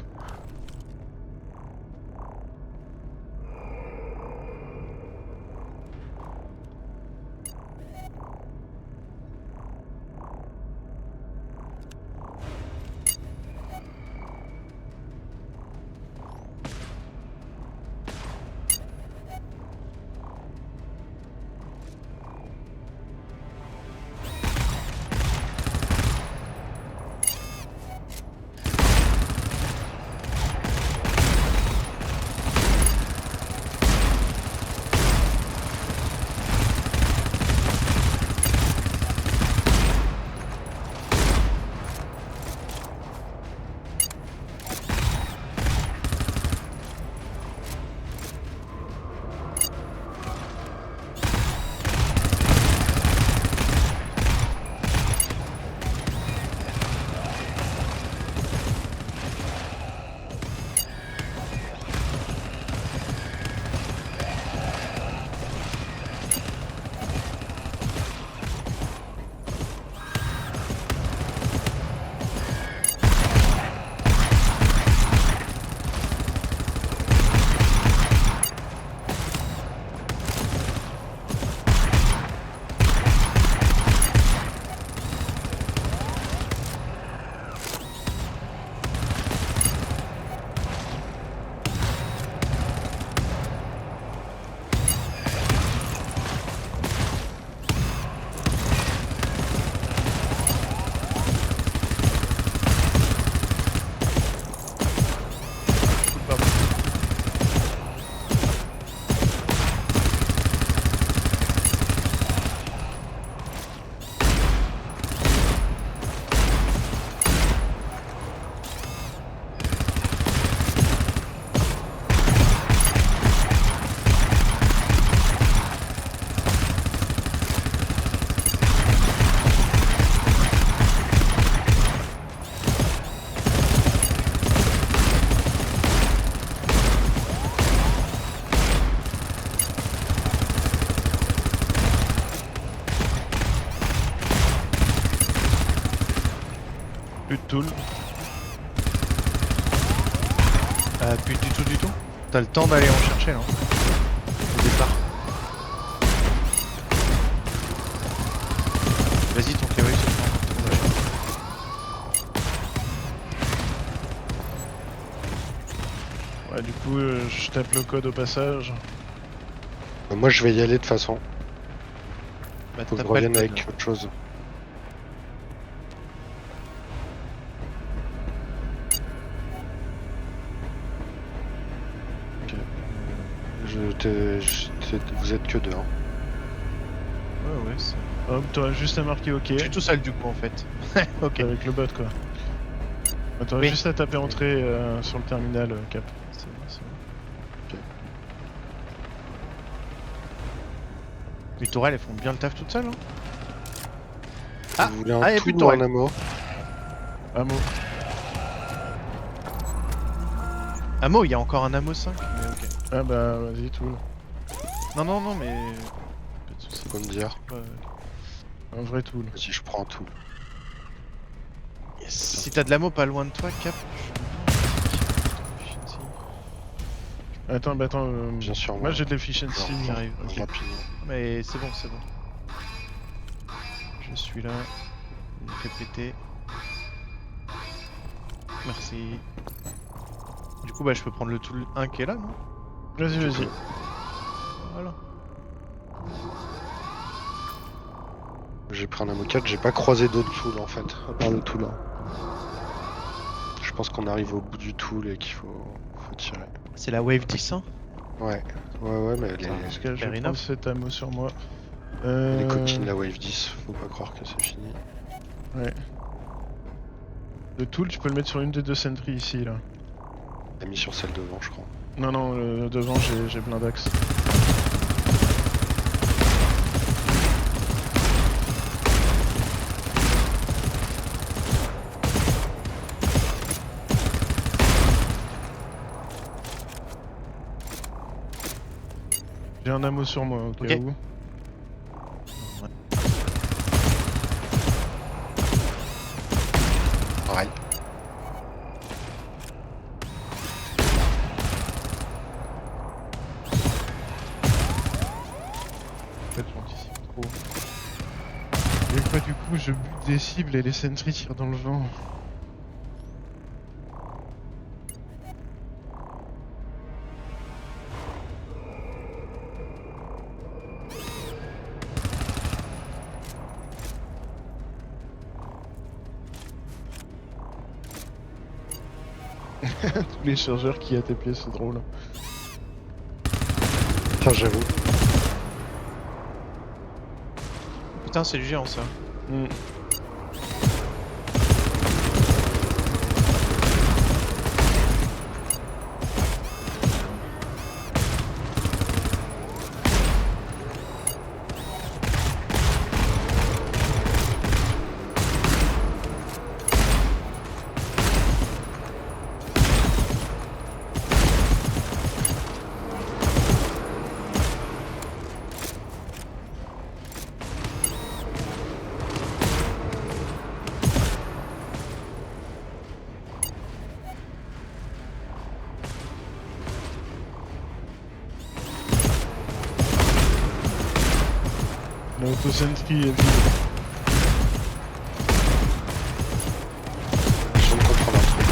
Plus de tool. Plus du tout. T'as le temps d'aller en chercher là. Au départ. Vas-y ton KOI se prend. Ouais, du coup, je tape le code au passage. Moi je vais y aller de toute façon. Bah, Faut que t'as je pas le revienne code, avec là. autre chose. Ok. Vous êtes que deux. Hein. Ouais, c'est. Hop, t'auras juste à marquer OK. Je suis tout seul du coup en fait. Ok. Avec le bot quoi. T'auras Oui. juste à taper entrée sur le terminal Cap. C'est bon, c'est bon. Ok. Les tourelles elles font bien le taf toutes seules. Hein. Ah, Vous voulez un y a tool plus de ou un tourelle. ammo? Ammo. Ammo, il y a encore un ammo 5. Mais ok. Ah bah vas-y, tool. Non, mais. Pas de soucis. Faut me dire. Un vrai tool. Si je prends un tool. Yes. Si t'as de l'ammo pas loin de toi, Cap. Attends, bah attends. Bien sûr. Moi j'ai de l'efficiency. Alors, J'arrive. Ok. Rapidement. Mais c'est bon. Je suis là. Il me fait péter. Merci. Du coup, bah, je peux prendre le tool 1 qui est là, non? Vas-y. Voilà. J'ai pris un ammo 4, j'ai pas croisé d'autres tools en fait, à part le tool 1. Je pense qu'on arrive au bout du tool et qu'il faut tirer. C'est la wave 10, hein? Ouais, mais elle Parce que je Fair vais enough. prendre cet ammo sur moi. est coquine la wave 10, faut pas croire que c'est fini. Ouais. Le tool, tu peux le mettre sur une des deux sentries ici là. T'as mis sur celle devant, je crois. Non, devant j'ai plein d'axes. J'ai un ammo sur moi, au cas Ok. où. Pareil. En fait, j'anticipe trop. Et quoi, du coup, je bute des cibles et les sentries tirent dans le vent. Tous les chargeurs qui ATP, c'est drôle. Tiens, j'avoue. Putain, c'est du géant ça. Hmm. L'auto-sentry est vide. Je viens de comprendre un truc.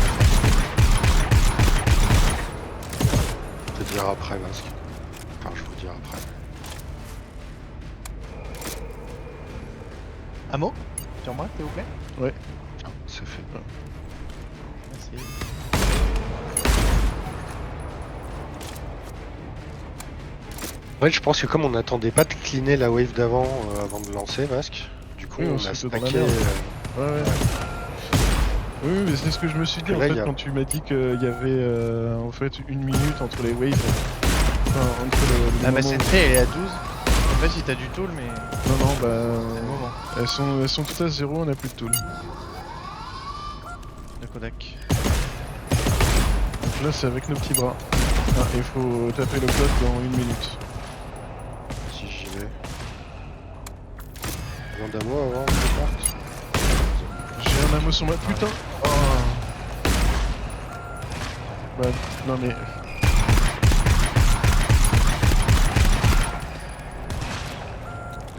Je vais te dire après, Masque. Enfin, je vous dire après. Ammo? Sur moi, s'il vous plaît? Tiens, c'est fait. Merci. Ouais, je pense que comme on n'attendait pas de cleaner la wave d'avant avant de lancer, Masque, du coup Oui, on on se a foutait dans la stacké. merde. Ouais. Oui, mais c'est ce que je me suis dit Là, en fait y a- quand tu m'as dit qu'il y avait en fait 1 minute entre les waves. Enfin, entre le La moment masse entrée elle est à 12. Je sais pas si t'as du tool, mais où- Non, c'est le bah. moment. Elles sont toutes à 0, on a plus de tool. Le Kodak. Donc là, c'est avec nos petits bras. Ah, il faut taper le code dans 1 minute. Si j'y vais. Besoin d'ammo avant, on se porte. J'ai un ammo sur moi. Putain! Ouais, non mais... Du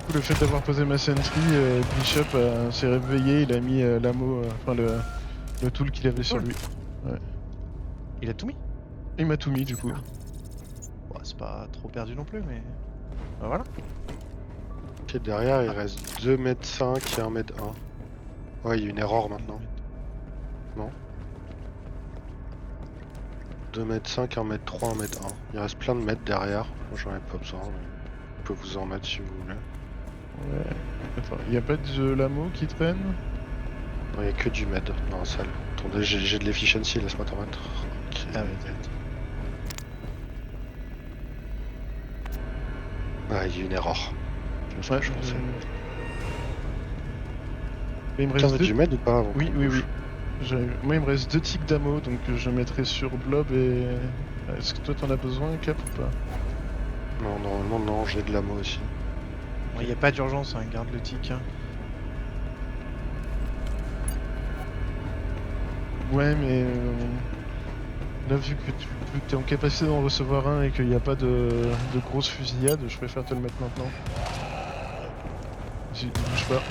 coup, le fait d'avoir posé ma sentry, Bishop s'est réveillé, il a mis l'ammo, enfin le tool qu'il avait sur lui. Il a tout mis. Il m'a tout mis du coup. Bon, c'est pas trop perdu non plus, mais. Bah voilà. Ok, derrière, il reste 2 m 5 et 1 m 1. Ouais, il y a une erreur maintenant. 2 m 5, 1 m 3, 1 m 1. Il reste plein de mètres derrière. Moi, j'en ai pas besoin. Mais je peux vous en mettre si vous voulez. Ouais. Attends, y a pas de l'ammo qui traîne? Non, il y a que du med dans la salle. Attendez, j'ai de l'efficiency, laisse-moi t'en mettre. Ok. Ah, ouais. Ah, il y a une erreur. Je sais Ouais, pas, je pensais. Mais il me Tiens, reste du deux... med ou pas avant Oui, qu'on oui, bouge oui. Moi, il me reste 2 ticks d'ammo, donc je mettrai sur Blob et... Est-ce que toi t'en as besoin, Cap, ou pas? Non, normalement, non, j'ai de l'ammo aussi. Bon, y a pas d'urgence, hein, garde le tic. Hein. Ouais, mais... Là, vu que tu es en capacité d'en recevoir un et qu'il n'y a pas de grosses fusillades, je préfère te le mettre maintenant. Si, bouge pas.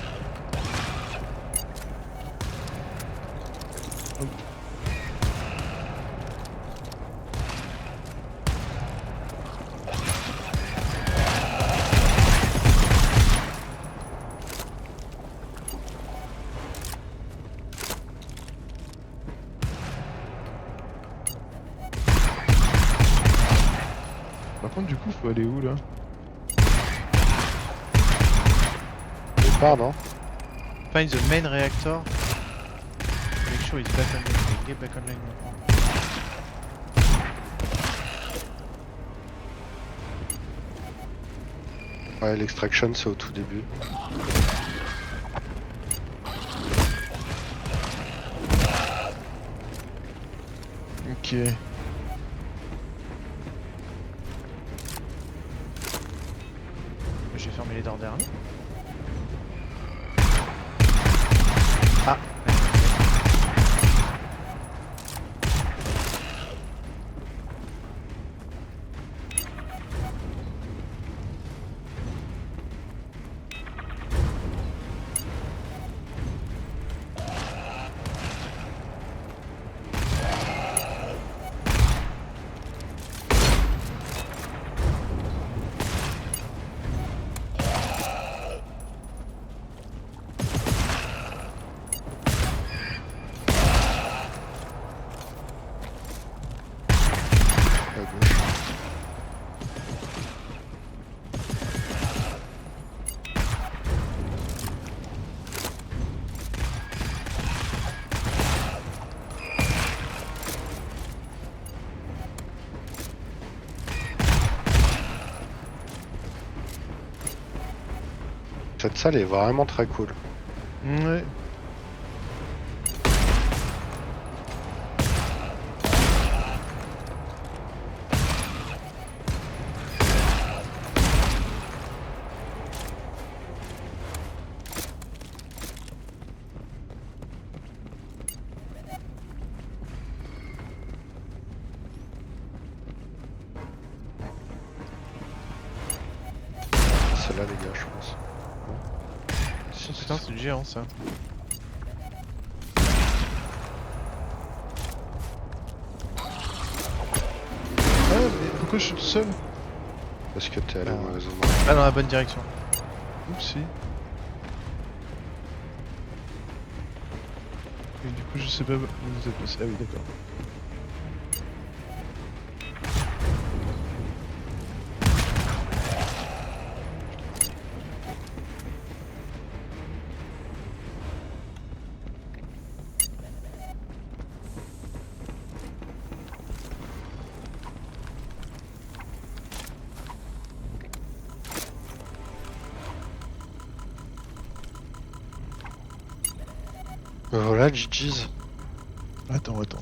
Hop. Par contre, du coup, faut aller où là? Départ, non? Find the main reactor. Make sure it's back online. Get back online maintenant. Ouais, l'extraction, c'est au tout début. Ok. J'ai fermé les doors derrière nous. Ah. À gauche. Cette salle est vraiment très cool. Ouais. C'est là, les gars, je pense. Non Oh, putain, c'est du géant ça. Ah, mais pourquoi je suis tout seul? Parce que t'es allé au Ah. mauvais endroit. Pas dans la bonne direction. Oupsie. Et du coup, je sais pas où vous êtes passé. Ah oui, d'accord. Voilà, GG's. Attends. Peut-être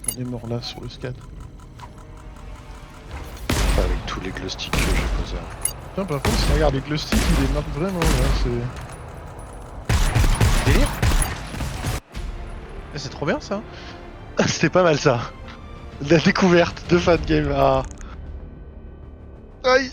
qu'on est mort là sur le scan. Avec tous les glow sticks que j'ai posés. Putain, par contre, regarde, les glow sticks, ils les marquent vraiment là. C'est... Délire. Eh, c'est trop bien ça. C'était pas mal ça. La découverte de fan game. Ah. Aïe.